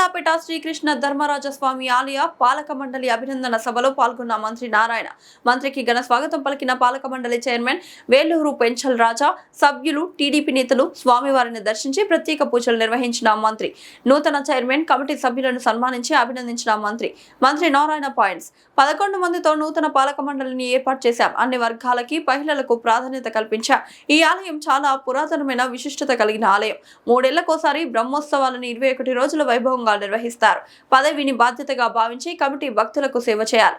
కొండాపేట శ్రీకృష్ణ ధర్మరాజస్వామి ఆలయ పాలక మండలి అభినందన సభలో పాల్గొన్న మంత్రి నారాయణ. మంత్రికి ఘన స్వాగతం పలికిన పాలక మండలి చైర్మన్ వేలూరు పెంచల్ రాజా, సభ్యులు, టీడీపీ నేతలు స్వామివారిని దర్శించి ప్రత్యేక పూజలు నిర్వహించిన మంత్రి, నూతన చైర్మన్ కమిటీ సభ్యులను సన్మానించి అభినందించిన మంత్రి నారాయణ పాయింట్స్. 11 మందితో నూతన పాలక మండలిని ఏర్పాటు చేశాం. అన్ని వర్గాలకి, మహిళలకు ప్రాధాన్యత కల్పించాం. ఈ ఆలయం చాలా పురాతనమైన విశిష్టత కలిగిన ఆలయం. 3 ఏళ్లకోసారి బ్రహ్మోత్సవాలను 21 రోజుల వైభవంగా నిర్వహిస్తారు. పదవిని బాధ్యతగా భావించి కమిటీ భక్తులకు సేవ చేయాలి.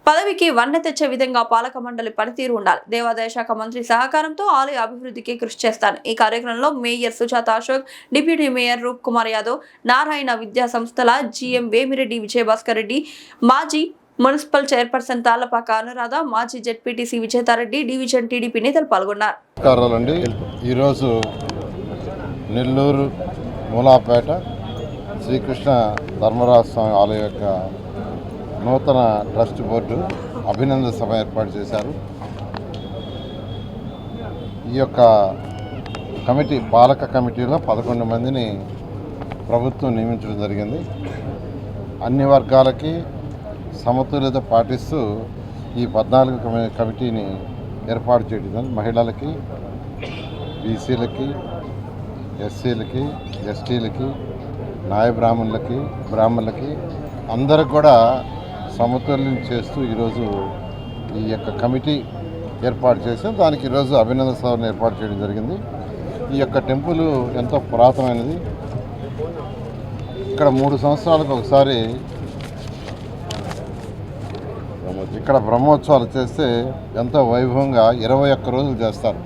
పదవికి వన్నె తెచ్చే విధంగా పాలక మండలి పనితీరు ఉండాలి. దేవాదాయ శాఖ మంత్రి సహకారంతో ఆలయ అభివృద్ధికి కృషి చేస్తాను. ఈ కార్యక్రమంలో mayor Sujatha Ashok, deputy mayor Roop Kumar Yadav, Narayana విద్యా సంస్థల జీఎం వేమిరెడ్డి విజయభాస్కర్ రెడ్డి, మాజీ మున్సిపల్ చైర్పర్సన్ తాళ్లపాక అనురాధ, మాజీ జెడ్పీటీసీ విజేతారెడ్డి, డివిజన్ టీడీపీ నేతలు పాల్గొన్నారు. ఈరోజు నెల్లూరు మూలాపేట శ్రీకృష్ణ ధర్మరాజస్వామి ఆలయం యొక్క నూతన ట్రస్ట్ బోర్డు అభినందన సభ ఏర్పాటు చేశారు. ఈ యొక్క పాలక కమిటీలో 11 మందిని ప్రభుత్వం నియమించడం జరిగింది. అన్ని వర్గాలకి సమతుల్యత పాటిస్తూ ఈ 14 కమిటీని ఏర్పాటు చేయడం, మహిళలకి, బీసీలకి, ఎస్సీలకి, ఎస్టీలకి, నాయ బ్రాహ్మణులకి అందరికి కూడా సమతుల్యం చేస్తూ ఈరోజు ఈ యొక్క కమిటీ ఏర్పాటు చేసాం. దానికి ఈరోజు అభినందన సభను ఏర్పాటు చేయడం జరిగింది. ఈ యొక్క టెంపుల్ ఎంతో పురాతనమైనది. ఇక్కడ 3 సంవత్సరాలకు ఒకసారి ఇక్కడ బ్రహ్మోత్సవాలు చేస్తే ఎంతో వైభవంగా 21 రోజులు చేస్తారు.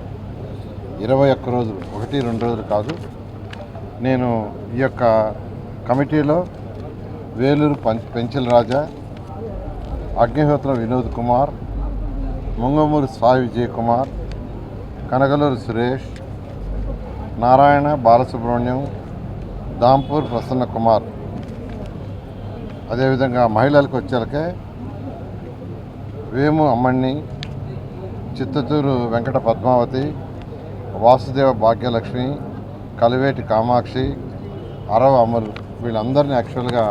21 రోజులు, 1-2 రోజులు కాదు. నేను ఈ యొక్క కమిటీలో వేలూరు పెంచల్ రాజా, అగ్నిహోత్రం వినోద్ కుమార్, ముంగమూరు సాయి విజయ్ కుమార్, కనగలూరు సురేష్, నారాయణ బాలసుబ్రహ్మణ్యం, దాంపూర్ ప్రసన్న కుమార్, అదేవిధంగా మహిళలకు వచ్చేలకే వేము అమ్మణ్ణి, చిత్తూరు వెంకట పద్మావతి, వాసుదేవ భాగ్యలక్ష్మి, కలివేటి కామాక్షి, అరవ అమలు, వీళ్ళందరినీ యాక్చువల్గా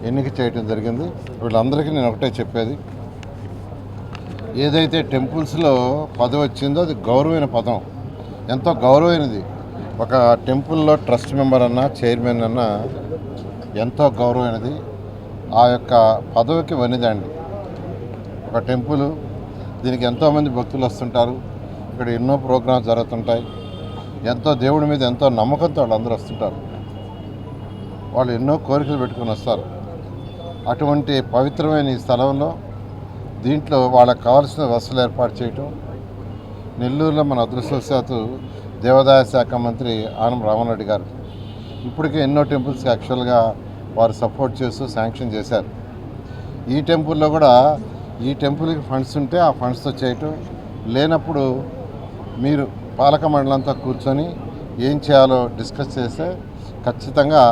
ఎన్నిక చేయడం జరిగింది. వీళ్ళందరికీ నేను ఒకటే చెప్పేది, ఏదైతే టెంపుల్స్లో పదవి వచ్చిందో అది గౌరవమైన పదం, ఎంతో గౌరవమైనది. ఒక టెంపుల్లో ట్రస్ట్ మెంబర్ అన్నా, చైర్మన్ అన్నా ఎంతో గౌరవమైనది. ఆ యొక్క పదవికి వనిదండి ఒక టెంపుల్. దీనికి ఎంతోమంది భక్తులు వస్తుంటారు. ఇక్కడ ఎన్నో ప్రోగ్రామ్స్ జరుగుతుంటాయి. ఎంతో దేవుడి మీద ఎంతో నమ్మకంతో వాళ్ళందరూ వస్తుంటారు. వాళ్ళు ఎన్నో కోరికలు పెట్టుకుని వస్తారు. అటువంటి పవిత్రమైన ఈ స్థలంలో దీంట్లో వాళ్ళకి కావాల్సిన వసతులు ఏర్పాటు చేయటం, నెల్లూరులో మన అదృష్టవశాత్తు దేవాదాయ శాఖ మంత్రి ఆనం రామరెడ్డి గారు ఇప్పటికే ఎన్నో టెంపుల్స్కి యాక్చువల్గా వారు సపోర్ట్ చేస్తూ శాంక్షన్ చేశారు. ఈ టెంపుల్లో కూడా ఈ టెంపుల్కి ఫండ్స్ ఉంటే ఆ ఫండ్స్తో చేయటం, లేనప్పుడు మీరు పాలక మండలంతో కూర్చొని ఏం చేయాలో డిస్కస్ చేస్తే ఖచ్చితంగా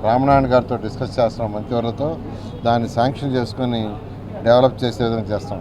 రామనారాయణ గారితో డిస్కస్ చేస్తాం, మంత్రివర్లతో దాన్ని శాంక్షన్ చేసుకొని డెవలప్ చేసే విధంగా చేస్తాం.